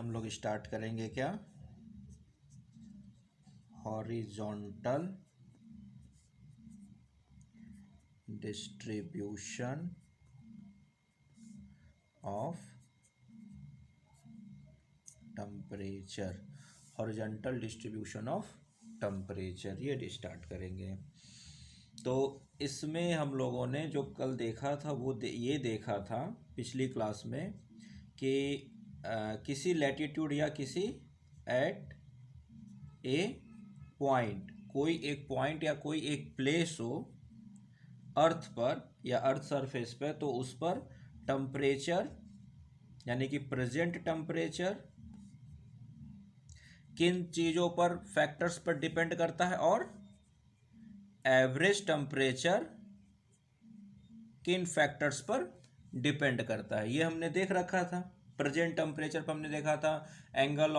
हम लोग स्टार्ट करेंगे क्या, horizontal distribution of temperature, horizontal distribution of temperature, ये स्टार्ट करेंगे। तो इसमें हम लोगों ने जो कल देखा था वो ये देखा था पिछली क्लास में कि किसी लैटिट्यूड या किसी एट ए पॉइंट, कोई एक पॉइंट या कोई एक प्लेस हो अर्थ पर या अर्थ सरफेस पे, तो उस पर टेम्परेचर यानी कि प्रेजेंट टेम्परेचर किन चीज़ों पर, फैक्टर्स पर डिपेंड करता है, और एवरेज टेम्परेचर किन फैक्टर्स पर डिपेंड करता है, ये हमने देख रखा था। प्रेजेंट टेम्परेचर पर हमने देखा था एंगल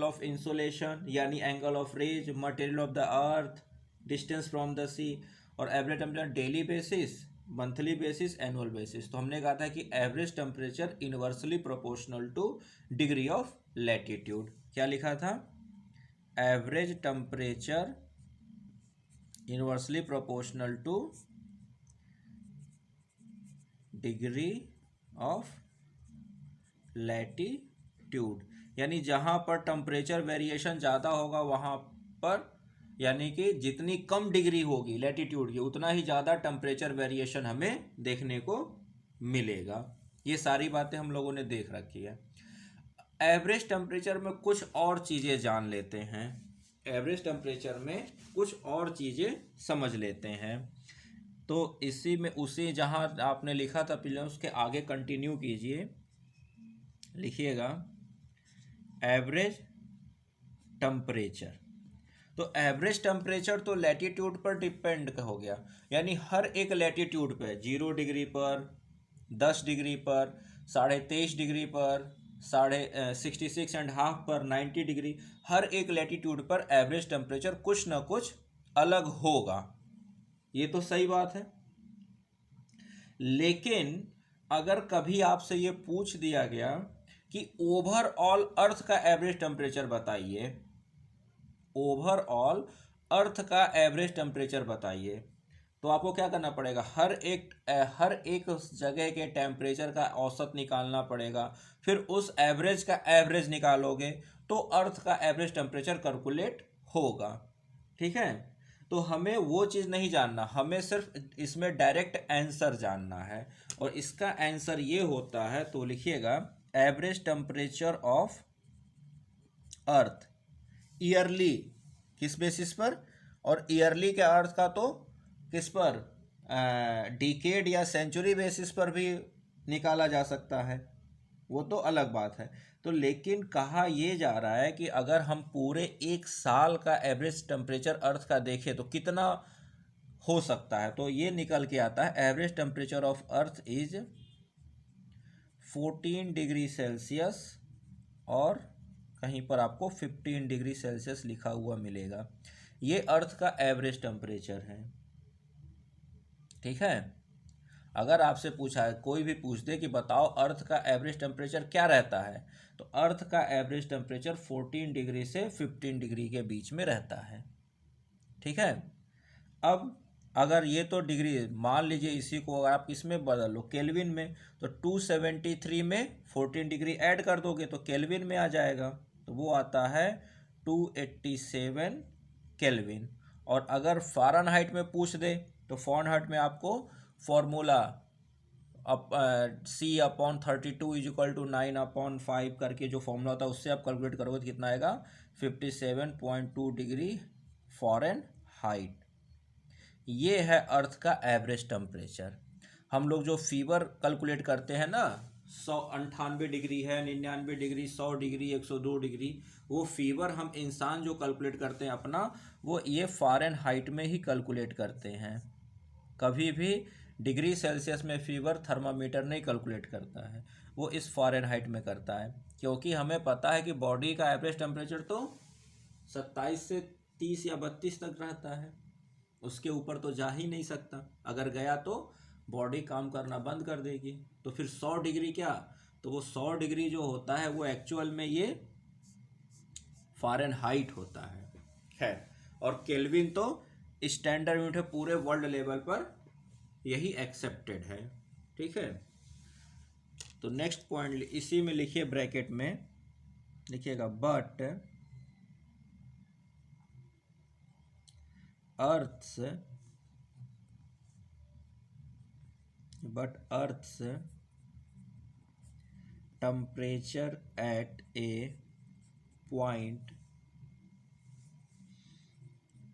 ऑफ इंसोलेशन यानी angle of rays, material of the earth, distance from the sea, और average temperature daily basis, monthly basis, annual basis. तो हमने कहा था कि average temperature inversely proportional to degree of latitude. क्या लिखा था? Average temperature inversely proportional to degree of latitude, यानी जहाँ पर टेम्परेचर वेरिएशन ज़्यादा होगा वहाँ पर, यानी कि जितनी कम डिग्री होगी लैटिट्यूड की उतना ही ज़्यादा टेम्परेचर वेरिएशन हमें देखने को मिलेगा। ये सारी बातें हम लोगों ने देख रखी है। एवरेज टेम्परेचर में कुछ और चीज़ें जान लेते हैं, एवरेज टेम्परेचर में कुछ और चीज़ें समझ लेते हैं। तो इसी में उसी जहाँ आपने लिखा था पहले उसके आगे कंटिन्यू कीजिए, लिखिएगा एवरेज टेम्परेचर। तो एवरेज टेम्परेचर तो लैटिट्यूड पर डिपेंड हो गया, यानी हर एक लैटिट्यूड पर 0 डिग्री पर, 10 डिग्री पर, 23.5 डिग्री पर, 66.5 पर, 90 डिग्री, हर एक लैटिट्यूड पर एवरेज टेम्परेचर कुछ ना कुछ अलग होगा। ये तो सही बात है। लेकिन अगर कभी आपसे ये पूछ दिया गया कि ओवरऑल अर्थ का एवरेज टेम्परेचर बताइए, ओवरऑल अर्थ का एवरेज टेम्परेचर बताइए, तो आपको क्या करना पड़ेगा? हर एक जगह के टेम्परेचर का औसत निकालना पड़ेगा, फिर उस एवरेज का एवरेज निकालोगे तो अर्थ का एवरेज टेम्परेचर कैलकुलेट होगा। ठीक है, तो हमें वो चीज़ नहीं जानना, हमें सिर्फ इसमें डायरेक्ट आंसर जानना है, और इसका आंसर ये होता है, तो लिखिएगा average temperature of earth yearly, किस बेसिस पर? और ईयरली के अर्थ का तो किस पर, डिकेड या सेंचुरी बेसिस पर भी निकाला जा सकता है, वो तो अलग बात है। तो लेकिन कहा ये जा रहा है कि अगर हम पूरे एक साल का एवरेज टेम्परेचर अर्थ का देखें तो कितना हो सकता है, तो ये निकल के आता है average temperature of earth is 14 degree Celsius, और कहीं पर आपको 15 डिग्री सेल्सियस लिखा हुआ मिलेगा। ये अर्थ का एवरेज टेम्परेचर है। ठीक है, अगर आपसे पूछा है, कोई भी पूछ दे कि बताओ अर्थ का एवरेज टेम्परेचर क्या रहता है, तो अर्थ का एवरेज टेम्परेचर 14 डिग्री से 15 डिग्री के बीच में रहता है। ठीक है, अब अगर ये तो डिग्री, मान लीजिए इसी को अगर आप इसमें बदल लो केल्विन में, तो 273 में 14 डिग्री ऐड कर दोगे तो केल्विन में आ जाएगा, तो वो आता है 287 केल्विन। और अगर फ़ारेनहाइट में पूछ दे तो फ़ारेनहाइट में आपको फॉर्मूला C/32 इज टू 9/5 करके जो फॉर्मूला होता है उससे आप कैलकुलेट करोगे तो कितना आएगा? 57.2 डिग्री फ़ारेनहाइट। ये है अर्थ का एवरेज टेम्परेचर। हम लोग जो फीवर कैलकुलेट करते हैं ना, 198 डिग्री है, 99 डिग्री, 100 डिग्री, 102 डिग्री, वो फीवर हम इंसान जो कैलकुलेट करते हैं अपना, वो ये फ़ारेनहाइट में ही कैलकुलेट करते हैं। कभी भी डिग्री सेल्सियस में फीवर थर्मामीटर नहीं कैलकुलेट करता है, वो इस फ़ारेनहाइट में करता है, क्योंकि हमें पता है कि बॉडी का एवरेज टेम्परेचर तो 27 से 30 या 32 तक रहता है, उसके ऊपर तो जा ही नहीं सकता। अगर गया तो बॉडी काम करना बंद कर देगी। तो फिर 100 डिग्री क्या तो वो 100 डिग्री जो होता है वो एक्चुअल में ये फ़ारेनहाइट होता है। खैर, और केल्विन तो स्टैंडर्ड यूनिट है, पूरे वर्ल्ड लेवल पर यही एक्सेप्टेड है। ठीक है, तो नेक्स्ट पॉइंट इसी में लिखिए, ब्रैकेट में लिखिएगा, but earth's temperature at a point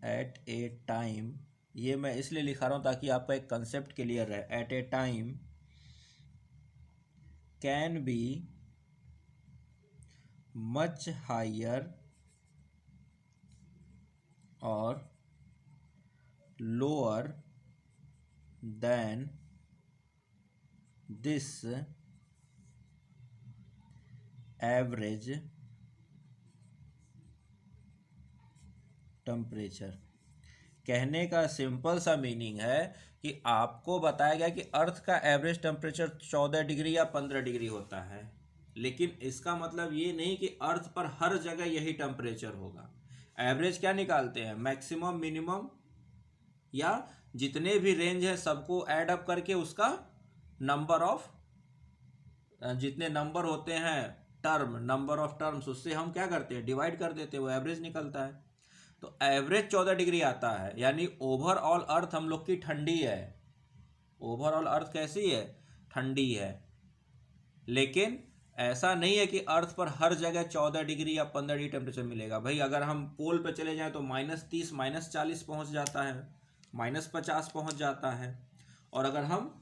at a time, ये मैं इसलिए लिखा रहा हूँ ताकि आपका एक कंसेप्ट क्लियर रहे, at a time can be much higher और lower than this average temperature. कहने का सिंपल सा मीनिंग है कि आपको बताया गया कि अर्थ का एवरेज टेम्परेचर 14 डिग्री या 15 डिग्री होता है, लेकिन इसका मतलब ये नहीं कि अर्थ पर हर जगह यही टेम्परेचर होगा। एवरेज क्या निकालते हैं, मैक्सिमम, मिनिमम, या जितने भी रेंज है सबको ऐड अप करके उसका नंबर ऑफ, जितने नंबर होते हैं टर्म, नंबर ऑफ टर्म्स, उससे हम क्या करते हैं, डिवाइड कर देते हैं, वो एवरेज निकलता है। तो एवरेज 14 डिग्री आता है, यानी ओवरऑल अर्थ हम लोग की ठंडी है। ओवरऑल अर्थ कैसी है, ठंडी है। लेकिन ऐसा नहीं है कि अर्थ पर हर जगह 14 डिग्री या 15 डिग्री टेम्परेचर मिलेगा। भाई अगर हम पोल पे चले जाएं तो -30, -40 पहुंच जाता है, -50 पहुंच जाता है। और अगर हम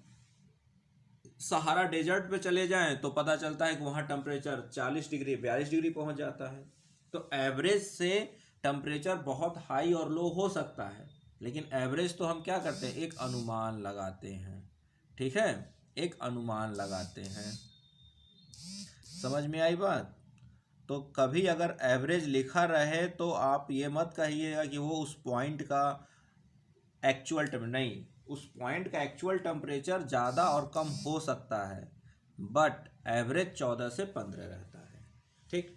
सहारा डेजर्ट पे चले जाएं तो पता चलता है कि वहाँ टेम्परेचर 40 डिग्री, 42 डिग्री पहुंच जाता है। तो एवरेज से टेम्परेचर बहुत हाई और लो हो सकता है, लेकिन एवरेज तो हम क्या करते हैं, एक अनुमान लगाते हैं। ठीक है, एक अनुमान लगाते हैं। समझ में आई बात? तो कभी अगर एवरेज लिखा रहे तो आप ये मत कहिएगा कि वो उस पॉइंट का एक्चुअल नहीं, उस पॉइंट का एक्चुअल टेम्परेचर ज़्यादा और कम हो सकता है, बट एवरेज 14 से 15 रहता है। ठीक,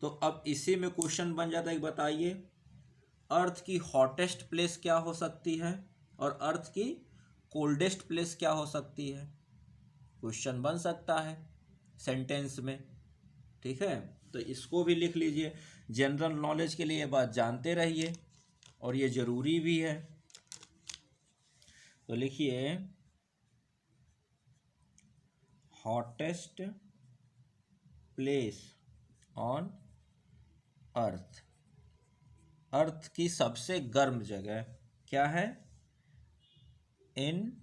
तो अब इसी में क्वेश्चन बन जाता है, बताइए अर्थ की हॉटेस्ट प्लेस क्या हो सकती है और अर्थ की कोल्डेस्ट प्लेस क्या हो सकती है। क्वेश्चन बन सकता है सेंटेंस में। ठीक है, तो इसको भी लिख लीजिए, जनरल नॉलेज के लिए ये बात जानते रहिए और ये ज़रूरी भी है। तो लिखिए, हॉटेस्ट प्लेस ऑन अर्थ, अर्थ की सबसे गर्म जगह क्या है, इन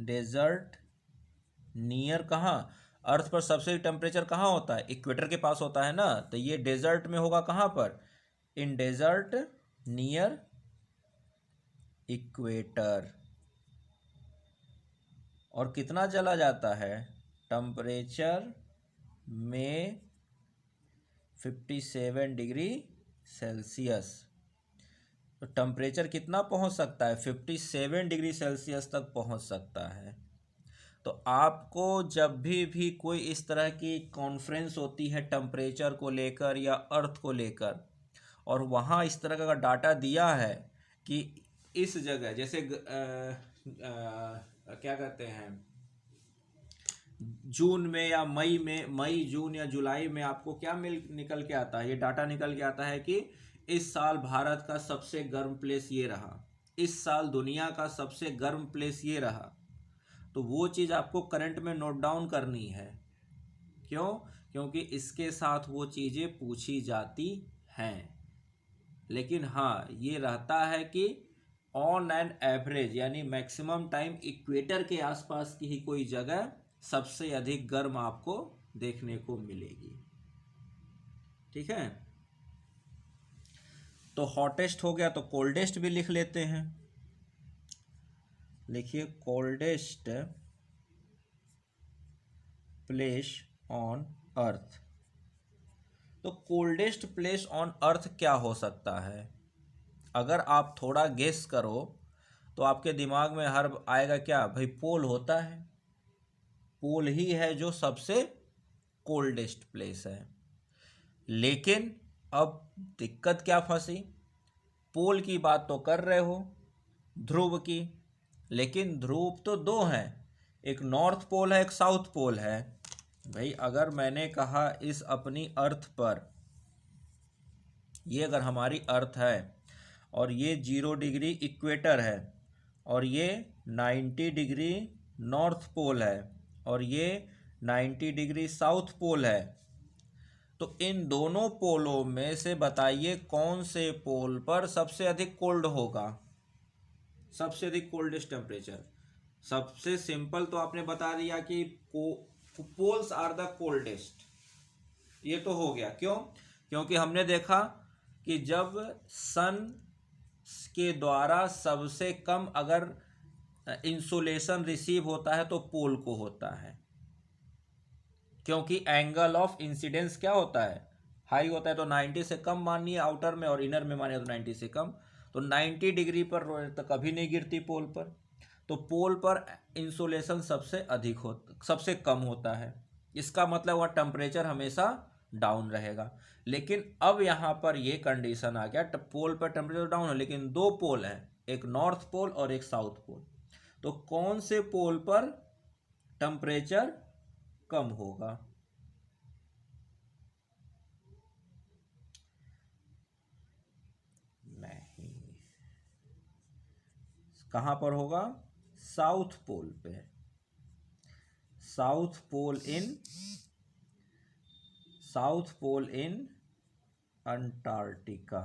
डेजर्ट नियर, कहाँ, अर्थ पर सबसे टेम्परेचर कहाँ होता है, इक्वेटर के पास होता है ना, तो ये डेजर्ट में होगा कहाँ पर, इन डेजर्ट नियर इक्वेटर। और कितना चला जाता है, टेम्परेचर में 57 डिग्री सेल्सियस। तो टेम्परेचर कितना पहुंच सकता है, 57 डिग्री सेल्सियस तक पहुंच सकता है। तो आपको जब भी कोई इस तरह की कॉन्फ्रेंस होती है टेम्परेचर को लेकर या अर्थ को लेकर, और वहाँ इस तरह का डाटा दिया है कि इस जगह जैसे क्या कहते हैं, जून में या मई में, मई जून या जुलाई में आपको क्या निकल के आता है, ये डाटा निकल के आता है कि इस साल भारत का सबसे गर्म प्लेस ये रहा, इस साल दुनिया का सबसे गर्म प्लेस ये रहा। तो वो चीज़ आपको करंट में नोट डाउन करनी है। क्यों? क्योंकि इसके साथ वो चीज़ें पूछी जाती हैं। लेकिन हाँ, ये रहता है कि ऑन एन एवरेज, यानी मैक्सिमम टाइम इक्वेटर के आसपास की ही कोई जगह सबसे अधिक गर्म आपको देखने को मिलेगी। ठीक है, तो हॉटेस्ट हो गया, तो कोल्डेस्ट भी लिख लेते हैं। लिखिए, कोल्डेस्ट प्लेस ऑन अर्थ। तो कोल्डेस्ट प्लेस ऑन अर्थ क्या हो सकता है? अगर आप थोड़ा गेस करो तो आपके दिमाग में हर आएगा क्या, भाई पोल होता है, पोल ही है जो सबसे कोल्डेस्ट प्लेस है। लेकिन अब दिक्कत क्या फंसी, पोल की बात तो कर रहे हो, ध्रुव की, लेकिन ध्रुव तो दो हैं, एक नॉर्थ पोल है एक साउथ पोल है। भाई अगर मैंने कहा इस अपनी अर्थ पर, ये अगर हमारी अर्थ है और ये 0 डिग्री इक्वेटर है और ये 90 डिग्री नॉर्थ पोल है और ये 90 डिग्री साउथ पोल है, तो इन दोनों पोलों में से बताइए कौन से पोल पर सबसे अधिक कोल्ड होगा, सबसे अधिक कोल्डेस्ट टेम्परेचर। सबसे सिंपल तो आपने बता दिया कि पोल्स आर द कोल्डेस्ट, ये तो हो गया। क्यों? क्योंकि हमने देखा कि जब सन के द्वारा सबसे कम अगर इंसुलेशन रिसीव होता है तो पोल को होता है, क्योंकि एंगल ऑफ इंसिडेंस क्या होता है, हाई होता है। तो 90 से कम मानिए आउटर में और इनर में मानिए तो 90 से कम, तो 90 डिग्री पर तो कभी नहीं गिरती पोल पर, तो पोल पर इंसुलेशन सबसे अधिक सबसे कम होता है। इसका मतलब वह टेम्परेचर हमेशा डाउन रहेगा। लेकिन अब यहाँ पर ये कंडीशन आ गया, पोल पर टेम्परेचर डाउन है लेकिन दो पोल हैं, एक नॉर्थ पोल और एक साउथ पोल, तो कौन से पोल पर टेम्परेचर कम होगा? नहीं, कहाँ पर होगा? साउथ पोल पे। साउथ पोल इन अंटार्कटिका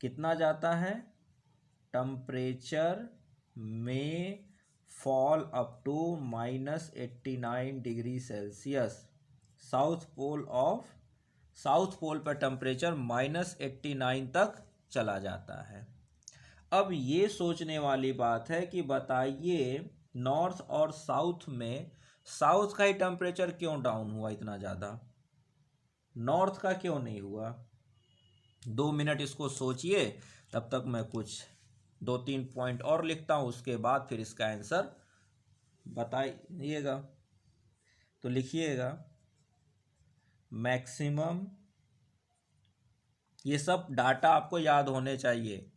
कितना जाता है? टेम्परेचर में fall up to -89 degree Celsius. South pole पर टेम्परेचर -89 तक चला जाता है। अब ये सोचने वाली बात है कि बताइए नॉर्थ और साउथ में साउथ का ही टेम्परेचर क्यों डाउन हुआ इतना ज़्यादा, नॉर्थ का क्यों नहीं हुआ? 2 मिनट इसको सोचिए, तब तक मैं कुछ 2-3 पॉइंट और लिखता हूँ, उसके बाद फिर इसका आंसर बताइएगा। तो लिखिएगा मैक्सिमम, ये सब डाटा आपको याद होने चाहिए,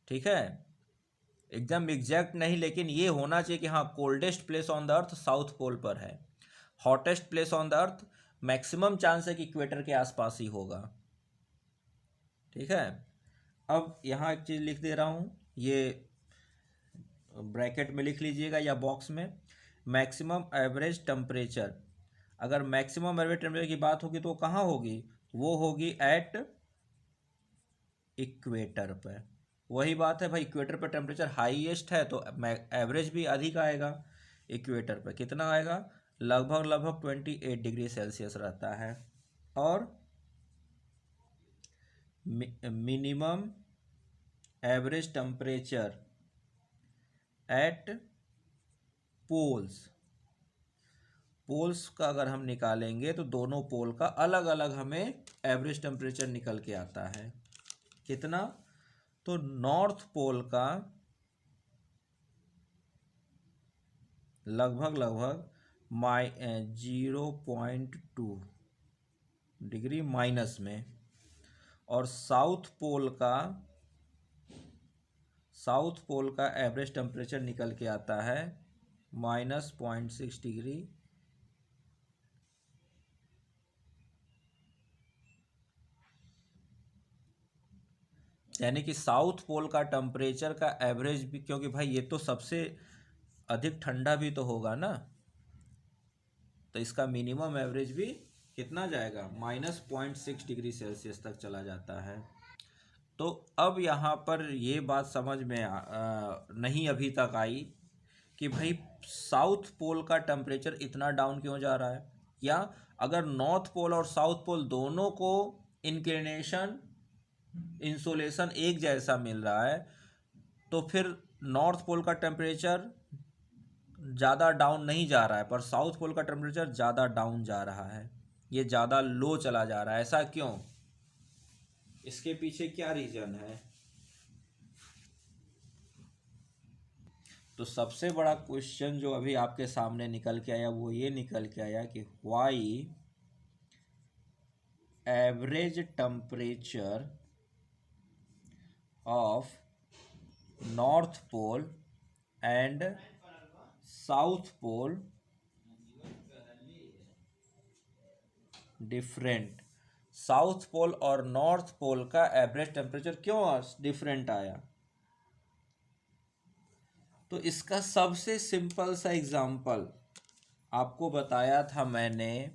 ठीक है, एकदम एग्जैक्ट नहीं, लेकिन ये होना चाहिए कि हाँ coldest place on the earth south pole पर है, hottest place on the earth maximum chance है कि इक्वेटर के आसपास ही होगा, ठीक है। अब यहाँ एक चीज़ लिख दे रहा हूँ, ये ब्रैकेट में लिख लीजिएगा या बॉक्स में, मैक्सिमम एवरेज टेम्परेचर। अगर मैक्सिमम एवरेज टेम्परेचर की बात होगी तो कहाँ होगी? वो होगी एट इक्वेटर पर। वही बात है भाई, इक्वेटर पर टेम्परेचर हाईएस्ट है तो एवरेज भी अधिक आएगा। इक्वेटर पर कितना आएगा? लगभग 28 डिग्री सेल्सियस रहता है। और minimum average temperature at poles का अगर हम निकालेंगे तो दोनों पोल का अलग अलग हमें एवरेज टेम्परेचर निकल के आता है। कितना? तो नॉर्थ पोल का लगभग 0.2 डिग्री माइनस में, और साउथ पोल का एवरेज टेम्परेचर निकल के आता है -0.6 डिग्री। यानी कि साउथ पोल का टेम्परेचर का एवरेज भी, क्योंकि भाई ये तो सबसे अधिक ठंडा भी तो होगा ना, तो इसका मिनिमम एवरेज भी कितना जाएगा? -0.6 डिग्री सेल्सियस तक चला जाता है। तो अब यहाँ पर ये बात समझ में नहीं अभी तक आई कि भाई साउथ पोल का टेम्परेचर इतना डाउन क्यों जा रहा है, या अगर नॉर्थ पोल और साउथ पोल दोनों को इंक्लिनेशन इंसोलेशन एक जैसा मिल रहा है तो फिर नॉर्थ पोल का टेम्परेचर ज़्यादा डाउन नहीं जा रहा है पर साउथ पोल का टेम्परेचर ज़्यादा डाउन जा रहा है, ये ज़्यादा लो चला जा रहा है। ऐसा क्यों? इसके पीछे क्या रीज़न है? तो सबसे बड़ा क्वेश्चन जो अभी आपके सामने निकल के आया वो ये निकल के आया कि why average temperature of north pole and south pole different. South pole और नॉर्थ पोल का एवरेज टेम्परेचर क्यों डिफरेंट आया? तो इसका सबसे सिंपल सा एग्जांपल आपको बताया था मैंने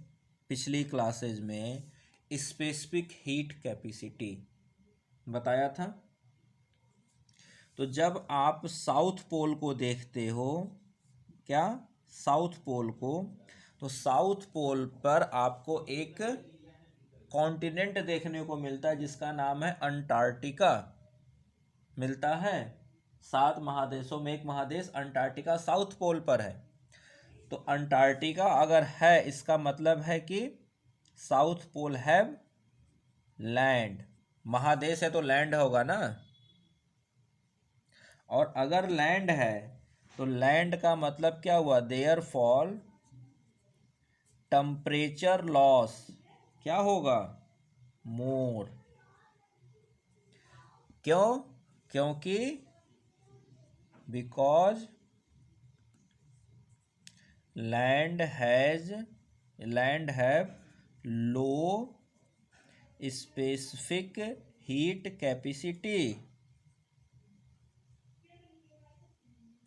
पिछली क्लासेज में, स्पेसिफिक हीट कैपेसिटी बताया था। तो जब आप साउथ पोल को देखते हो, क्या साउथ पोल को, तो साउथ पोल पर आपको एक कॉन्टिनेंट देखने को मिलता है जिसका नाम है अंटार्कटिका मिलता है। 7 महादेशों में एक महादेश अंटार्कटिका साउथ पोल पर है। तो अंटार्कटिका अगर है इसका मतलब है कि साउथ पोल हैव लैंड। महादेश है तो लैंड होगा ना, और अगर लैंड है तो लैंड का मतलब क्या हुआ? देयर फॉल टेम्परेचर लॉस क्या होगा? मोर। क्यों? क्योंकि because land have low specific heat capacity.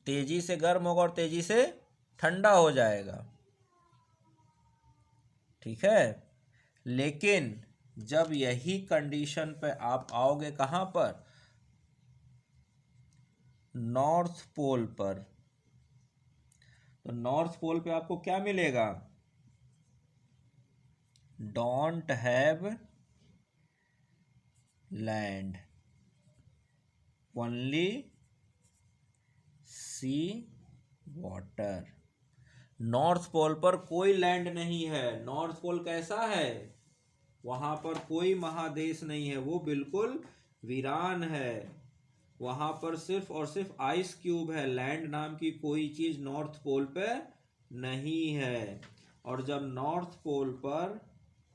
तेजी से गर्म होगा और तेजी से ठंडा हो जाएगा, ठीक है। लेकिन जब यही कंडीशन पे आप आओगे कहाँ पर? नॉर्थ पोल पर, तो नॉर्थ पोल पे आपको क्या मिलेगा? Don't have land, only sea water. North pole पर कोई लैंड नहीं है। नॉर्थ पोल कैसा है? वहां पर कोई महादेश नहीं है, वो बिल्कुल वीरान है। वहां पर सिर्फ और सिर्फ आइस क्यूब है, लैंड नाम की कोई चीज नॉर्थ पोल पे नहीं है। और जब नॉर्थ पोल पर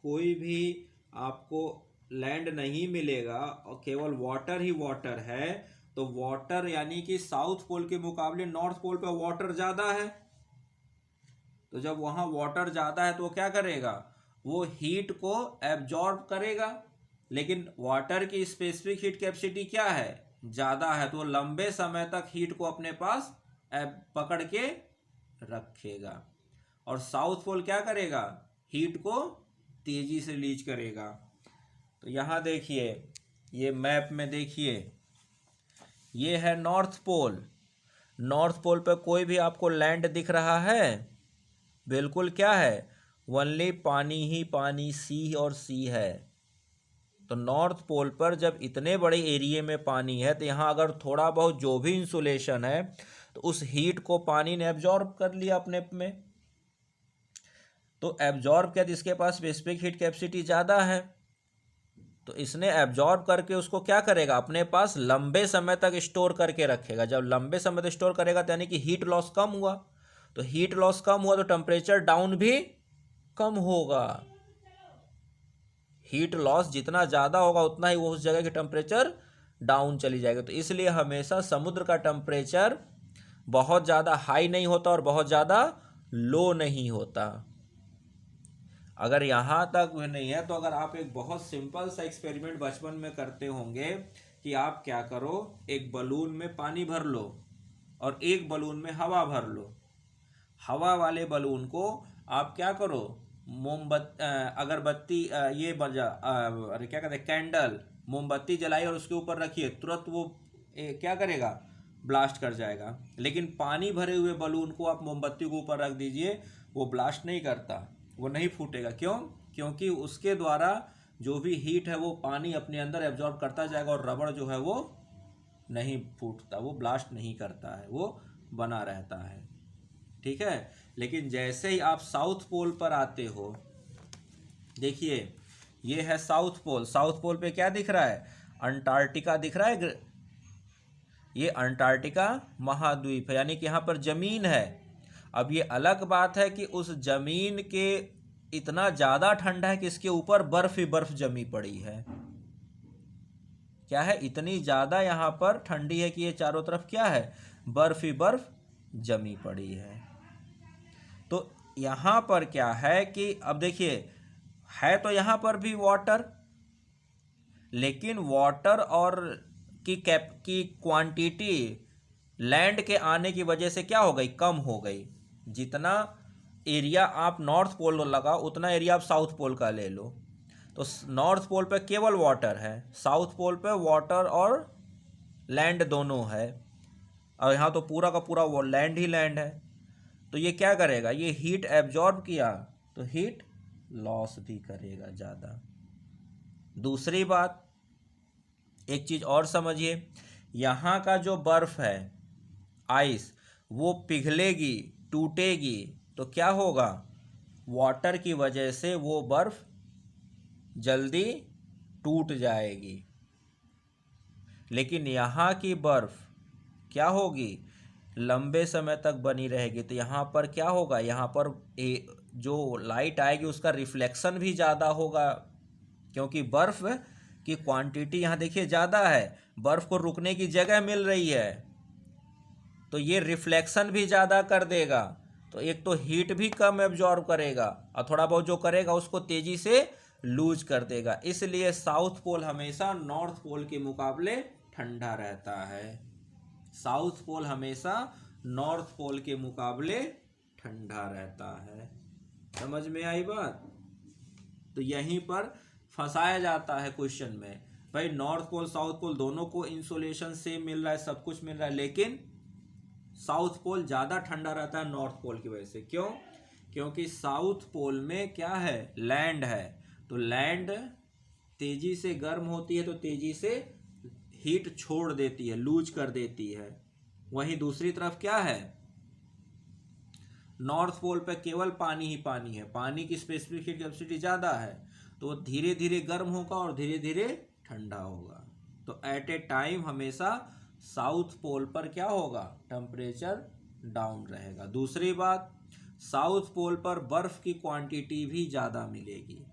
कोई भी आपको लैंड नहीं मिलेगा और केवल वाटर ही वाटर है, तो वाटर यानी कि साउथ पोल के मुकाबले नॉर्थ पोल पे वाटर ज्यादा है। तो जब वहां वाटर ज्यादा है तो वो क्या करेगा? वो हीट को एब्जॉर्ब करेगा। लेकिन वाटर की स्पेसिफिक हीट कैपेसिटी क्या है? ज्यादा है, तो वो लंबे समय तक हीट को अपने पास पकड़ के रखेगा। और साउथ पोल क्या करेगा? हीट को तेजी से लीच करेगा। तो यहां देखिए, ये मैप में देखिए, ये है नॉर्थ पोल। नॉर्थ पोल पे कोई भी आपको लैंड दिख रहा है? बिल्कुल क्या है? ओनली पानी ही पानी, सी और सी है। तो नॉर्थ पोल पर जब इतने बड़े एरिया में पानी है, तो यहाँ अगर थोड़ा बहुत जो भी इंसुलेशन है तो उस हीट को पानी ने एब्जॉर्ब कर लिया अपने में। तो एब्जॉर्ब किया तो इसके पास स्पेसिफिक हीट कैपेसिटी ज़्यादा है, तो इसने एब्जॉर्ब करके उसको क्या करेगा? अपने पास लंबे समय तक स्टोर करके रखेगा। जब लंबे समय तक स्टोर करेगा तो यानी कि हीट लॉस कम हुआ। तो हीट लॉस कम हुआ तो टेम्परेचर डाउन भी कम होगा। हीट लॉस जितना ज़्यादा होगा उतना ही वो उस जगह की टेम्परेचर डाउन चली जाएगी। तो इसलिए हमेशा समुद्र का टेम्परेचर बहुत ज़्यादा हाई नहीं होता और बहुत ज़्यादा लो नहीं होता। अगर यहाँ तक नहीं है तो अगर आप एक बहुत सिंपल सा एक्सपेरिमेंट बचपन में करते होंगे कि आप क्या करो, एक बलून में पानी भर लो और एक बलून में हवा भर लो। हवा वाले बलून को आप क्या करो, मोमबत्ती अगरबत्ती ये बजा अरे क्या कहते हैं, कैंडल, मोमबत्ती जलाई और उसके ऊपर रखिए, तुरंत वो क्या करेगा? ब्लास्ट कर जाएगा। लेकिन पानी भरे हुए बलून को आप मोमबत्ती के ऊपर रख दीजिए, वो ब्लास्ट नहीं करता, वो नहीं फूटेगा। क्यों? क्योंकि उसके द्वारा जो भी हीट है वो पानी अपने अंदर एब्जॉर्ब करता जाएगा और रबड़ जो है वो नहीं फूटता, वो ब्लास्ट नहीं करता है, वो बना रहता है, ठीक है। लेकिन जैसे ही आप साउथ पोल पर आते हो, देखिए ये है साउथ पोल। साउथ पोल पे क्या दिख रहा है? अंटार्कटिका दिख रहा है। ये अंटार्कटिका महाद्वीप है, यानी कि यहाँ पर ज़मीन है। अब ये अलग बात है कि उस ज़मीन के इतना ज़्यादा ठंडा है कि इसके ऊपर बर्फ़ ही बर्फ़ जमी पड़ी है। क्या है, इतनी ज़्यादा यहाँ पर ठंडी है कि ये चारों तरफ क्या है, बर्फ़ ही बर्फ़ जमी पड़ी है। तो यहाँ पर क्या है कि अब देखिए, है तो यहाँ पर भी वाटर, लेकिन वाटर और की क्वांटिटी लैंड के आने की वजह से क्या हो गई, कम हो गई। जितना एरिया आप नॉर्थ पोल को लगाओ उतना एरिया आप साउथ पोल का ले लो, तो नॉर्थ पोल पे केवल वाटर है, साउथ पोल पे वाटर और लैंड दोनों है, और यहाँ तो पूरा का पूरा वो लैंड ही लैंड है। तो ये क्या करेगा, ये हीट एब्जॉर्ब किया तो हीट लॉस भी करेगा ज़्यादा। दूसरी बात, एक चीज़ और समझिए, यहाँ का जो बर्फ़ है, आइस, वो पिघलेगी, टूटेगी, तो क्या होगा, वाटर की वजह से वो बर्फ़ जल्दी टूट जाएगी। लेकिन यहाँ की बर्फ़ क्या होगी, लंबे समय तक बनी रहेगी। तो यहाँ पर क्या होगा, यहाँ पर जो लाइट आएगी उसका रिफ्लेक्शन भी ज़्यादा होगा, क्योंकि बर्फ़ की क्वांटिटी यहाँ देखिए ज़्यादा है, बर्फ़ को रुकने की जगह मिल रही है, तो ये रिफ्लेक्शन भी ज़्यादा कर देगा। तो एक तो हीट भी कम एब्जॉर्ब करेगा, और थोड़ा बहुत जो करेगा उसको तेज़ी से लूज कर देगा। इसलिए साउथ पोल हमेशा नॉर्थ पोल के मुकाबले ठंडा रहता है। साउथ पोल हमेशा नॉर्थ पोल के मुकाबले ठंडा रहता है। समझ में आई बात? तो यहीं पर फंसाया जाता है क्वेश्चन में, भाई नॉर्थ पोल साउथ पोल दोनों को इंसुलेशन सेम मिल रहा है, सब कुछ मिल रहा है, लेकिन साउथ पोल ज़्यादा ठंडा रहता है नॉर्थ पोल की वजह से। क्यों? क्योंकि साउथ पोल में क्या है, लैंड है, तो लैंड तेजी से गर्म होती है, तो तेजी से हीट छोड़ देती है, लूज कर देती है। वहीं दूसरी तरफ क्या है, नॉर्थ पोल पे केवल पानी ही पानी है, पानी की स्पेसिफिक हीट कैपेसिटी ज़्यादा है, तो धीरे धीरे गर्म होगा और धीरे धीरे ठंडा होगा। तो एट ए टाइम हमेशा साउथ पोल पर क्या होगा, टेम्परेचर डाउन रहेगा। दूसरी बात, साउथ पोल पर बर्फ़ की क्वांटिटी भी ज़्यादा मिलेगी,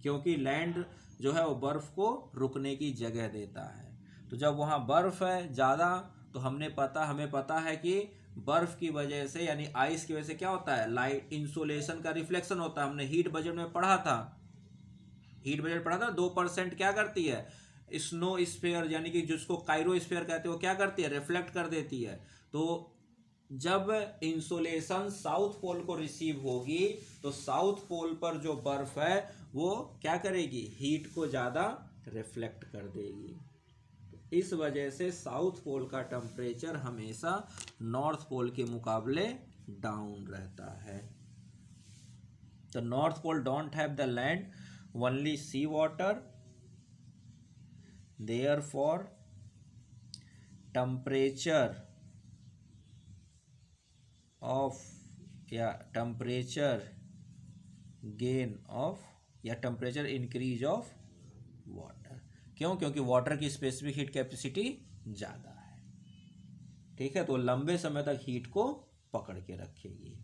क्योंकि लैंड जो है वो बर्फ़ को रुकने की जगह देता है। तो जब वहाँ बर्फ़ है ज़्यादा, तो हमें पता है कि बर्फ़ की वजह से, यानी आइस की वजह से क्या होता है, लाइट इंसुलेशन का रिफ्लेक्शन होता है। हमने हीट बजट में पढ़ा था, 2% क्या करती है, स्नो स्फीयर, यानी कि जिसको काइरो स्फीयर कहते हैं, वो क्या करती है, रिफ्लेक्ट कर देती है। तो जब इंसुलेशन साउथ पोल को रिसीव होगी, तो साउथ पोल पर जो बर्फ है वो क्या करेगी, हीट को ज़्यादा रिफ्लेक्ट कर देगी। तो इस वजह से साउथ पोल का टेम्परेचर हमेशा नॉर्थ पोल के मुकाबले डाउन रहता है। तो north pole don't have the land, only sea water, therefore temperature of या टेम्परेचर गेन ऑफ या टेम्परेचर इंक्रीज ऑफ वाटर। क्यों? क्योंकि वाटर की स्पेसिफिक हीट कैपेसिटी ज़्यादा है। ठीक है, तो लंबे समय तक हीट को पकड़ के रखेगी।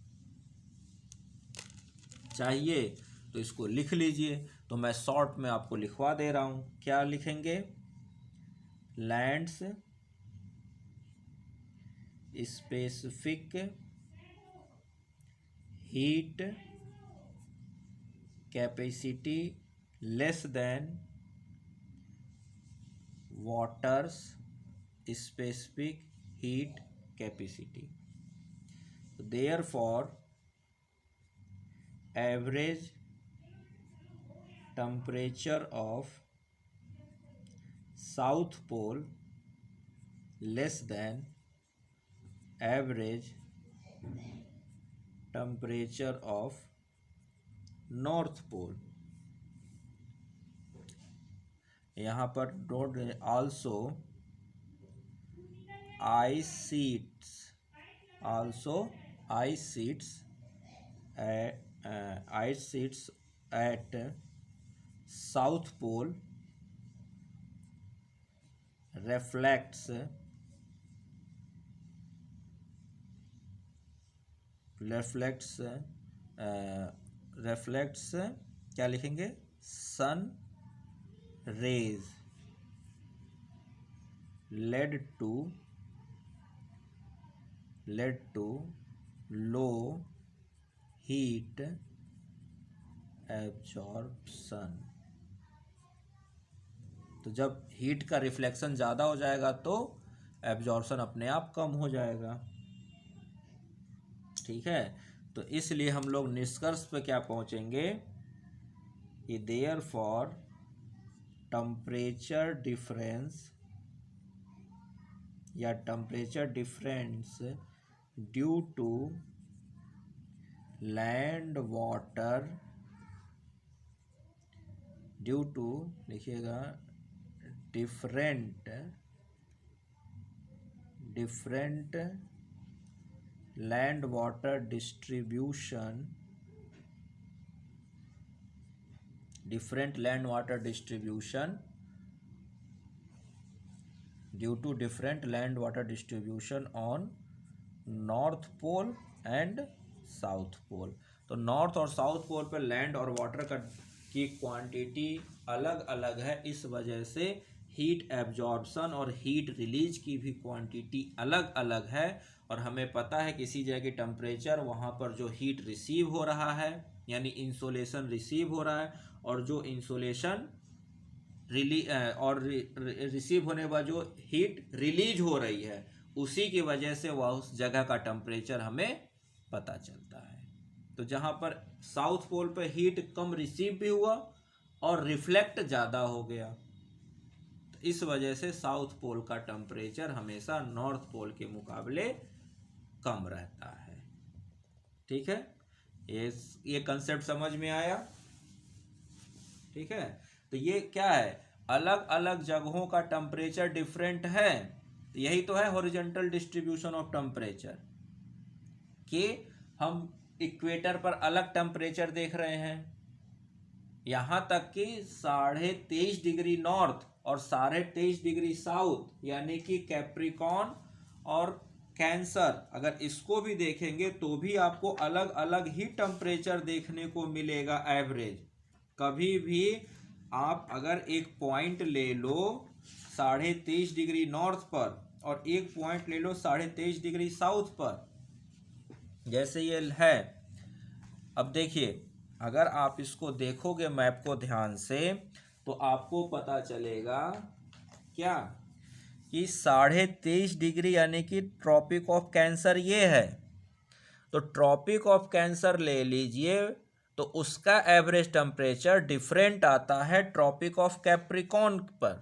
चाहिए तो इसको लिख लीजिए, तो मैं शॉर्ट में आपको लिखवा दे रहा हूँ। क्या लिखेंगे, lands specific heat capacity less than waters specific heat capacity, therefore average temperature of south pole less than average temperature of north pole। यहाँ पर note, also ice sheets at south pole reflects reflects reflects क्या लिखेंगे, sun rays led to low heat absorption. तो जब heat का reflection ज़्यादा हो जाएगा तो एब्जॉर्प्शन अपने आप कम हो जाएगा। ठीक है, तो इसलिए हम लोग निष्कर्ष पे क्या पहुंचेंगे कि देयर फॉर टेम्परेचर डिफरेंस या temperature difference due to land water, due to लिखिएगा different land water distribution, due to different land water distribution on north pole and south pole. तो नॉर्थ और साउथ पोल पर land और water की quantity अलग अलग है, इस वजह से हीट एब्जॉर्प्शन और हीट रिलीज की भी क्वांटिटी अलग अलग है। और हमें पता है किसी जगह की टेम्परेचर वहाँ पर जो हीट रिसीव हो रहा है यानी इंसोलेशन रिसीव हो रहा है, और जो इंसोलेशन रिसीव होने पर जो हीट रिलीज हो रही है उसी की वजह से वह उस जगह का टेम्परेचर हमें पता चलता है। तो जहाँ पर साउथ पोल पर हीट कम रिसीव भी हुआ और रिफ्लेक्ट ज़्यादा हो गया, तो इस वजह से साउथ पोल का टेम्परेचर हमेशा नॉर्थ पोल के मुकाबले कम रहता है। ठीक है, ये कंसेप्ट समझ में आया। ठीक है, तो ये क्या है, अलग अलग जगहों का टेम्परेचर डिफरेंट है। यही तो है हॉरिजॉन्टल डिस्ट्रीब्यूशन ऑफ टेम्परेचर, कि हम इक्वेटर पर अलग टेम्परेचर देख रहे हैं, यहाँ तक कि 23.5 डिग्री नॉर्थ और 23.5 डिग्री साउथ यानी कि कैप्रिकॉर्न और कैंसर, अगर इसको भी देखेंगे तो भी आपको अलग अलग ही टेम्परेचर देखने को मिलेगा एवरेज। कभी भी आप अगर एक पॉइंट ले लो 23.5 डिग्री नॉर्थ पर और एक पॉइंट ले लो 23.5 डिग्री साउथ पर, जैसे ये है, अब देखिए अगर आप इसको देखोगे मैप को ध्यान से तो आपको पता चलेगा क्या कि 23.5 डिग्री यानी कि ट्रॉपिक ऑफ कैंसर ये है। तो ट्रॉपिक ऑफ कैंसर ले लीजिए तो उसका एवरेज टेम्परेचर डिफरेंट आता है ट्रॉपिक ऑफ कैप्रिकॉर्न पर।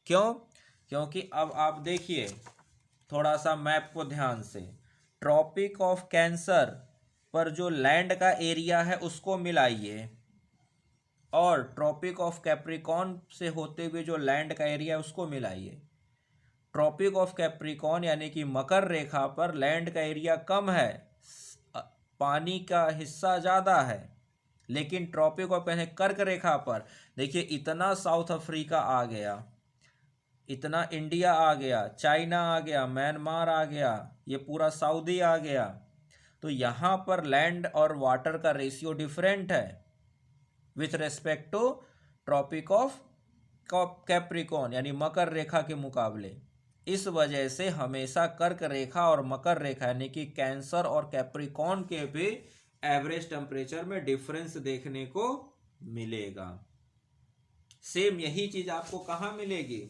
क्यों? क्योंकि अब आप देखिए थोड़ा सा मैप को ध्यान से, ट्रॉपिक ऑफ कैंसर पर जो लैंड का एरिया है उसको मिलाइए और ट्रॉपिक ऑफ कैप्रिकॉर्न से होते हुए जो लैंड का एरिया है उसको मिलाइए। ट्रॉपिक ऑफ कैप्रिकॉर्न यानी कि मकर रेखा पर लैंड का एरिया कम है, पानी का हिस्सा ज़्यादा है, लेकिन ट्रॉपिक ऑफ कर्क रेखा पर देखिए इतना साउथ अफ्रीका आ गया, इतना इंडिया आ गया, चाइना आ गया, म्यांमार आ गया, ये पूरा सऊदी आ गया। तो यहाँ पर लैंड और वाटर का रेशियो डिफरेंट है with respect to tropic of Capricorn यानी मकर रेखा के मुकाबले। इस वजह से हमेशा कर्क रेखा और मकर रेखा यानी कि कैंसर और कैप्रिकॉर्न के भी एवरेज टेम्परेचर में डिफरेंस देखने को मिलेगा। सेम यही चीज आपको कहाँ मिलेगी,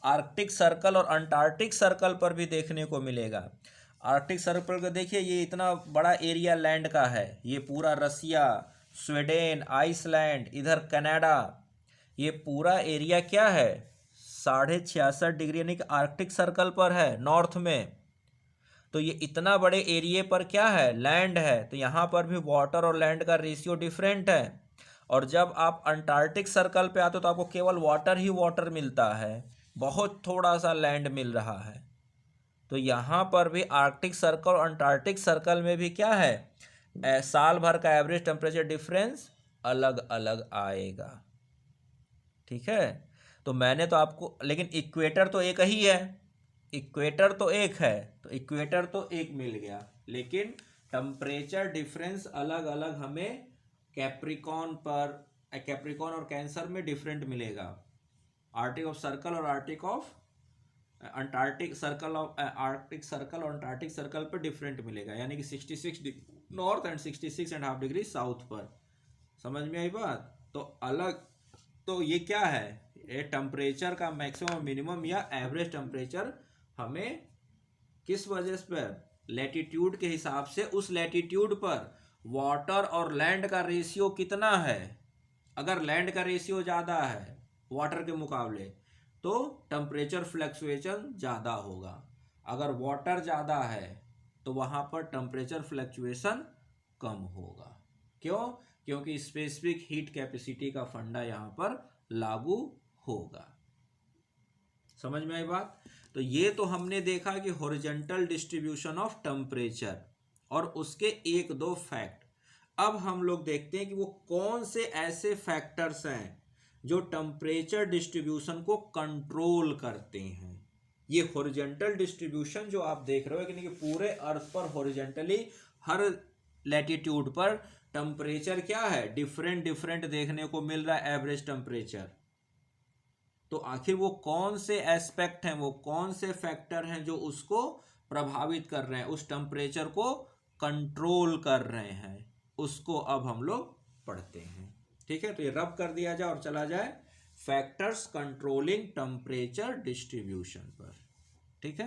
आर्कटिक सर्कल और अंटार्कटिक सर्कल पर भी देखने को मिलेगा। आर्कटिक सर्कल को देखिए, ये इतना बड़ा एरिया लैंड का है, ये पूरा रसिया, स्वीडन, आइसलैंड, इधर कनाडा, ये पूरा एरिया क्या है 66.5 डिग्री यानी कि आर्कटिक सर्कल पर है नॉर्थ में। तो ये इतना बड़े एरिया पर क्या है, लैंड है, तो यहाँ पर भी वाटर और लैंड का रेशियो डिफरेंट है। और जब आप अंटार्कटिक सर्कल पे आते हो तो आपको केवल वाटर ही वाटर मिलता है, बहुत थोड़ा सा लैंड मिल रहा है। तो यहाँ पर भी आर्कटिक सर्कल और अंटार्कटिक सर्कल में भी क्या है, साल भर का एवरेज टेम्परेचर डिफरेंस अलग अलग आएगा। ठीक है, तो मैंने तो आपको, लेकिन इक्वेटर तो एक ही है, इक्वेटर तो एक है, तो इक्वेटर तो एक मिल गया, लेकिन टेम्परेचर डिफरेंस अलग अलग हमें कैप्रिकॉन और कैंसर में डिफरेंट मिलेगा। आर्टिक ऑफ सर्कल और आर्टिक सर्कल और अंटार्कटिक सर्कल पर डिफरेंट मिलेगा, यानी कि 66 नॉर्थ एंड 66.5 डिग्री साउथ पर। समझ में आई बात? तो अलग, तो ये क्या है, ये टेम्परेचर का मैक्सिमम मिनिमम या एवरेज टेम्परेचर हमें किस वजह पर, लैटिट्यूड के हिसाब से उस लैटिट्यूड पर वाटर और लैंड का रेशियो कितना है। अगर लैंड का रेशियो ज़्यादा है वाटर के मुकाबले तो टेम्परेचर फ्लक्चुएशन ज़्यादा होगा, अगर वाटर ज़्यादा है तो वहाँ पर टेम्परेचर फ्लक्चुएशन कम होगा। क्यों? क्योंकि स्पेसिफिक हीट कैपेसिटी का फंडा यहाँ पर लागू होगा। समझ में आई बात? तो ये तो हमने देखा कि हॉरिजॉन्टल डिस्ट्रीब्यूशन ऑफ टेम्परेचर और उसके एक दो फैक्ट। अब हम लोग देखते हैं कि वो कौन से ऐसे फैक्टर्स हैं जो टेम्परेचर डिस्ट्रीब्यूशन को कंट्रोल करते हैं। ये हॉरिजॉन्टल डिस्ट्रीब्यूशन जो आप देख रहे हो कि पूरे अर्थ पर हॉरिजॉन्टली हर लैटिट्यूड पर टेम्परेचर क्या है, डिफरेंट देखने को मिल रहा है, एवरेज टेम्परेचर। तो आखिर वो कौन से एस्पेक्ट हैं, वो कौन से फैक्टर हैं जो उसको प्रभावित कर रहे हैं, उस टेम्परेचर को कंट्रोल कर रहे हैं, उसको अब हम लोग पढ़ते हैं। ठीक है, तो ये रब कर दिया जाए और चला जाए फैक्टर्स कंट्रोलिंग टेम्परेचर डिस्ट्रीब्यूशन पर। ठीक है।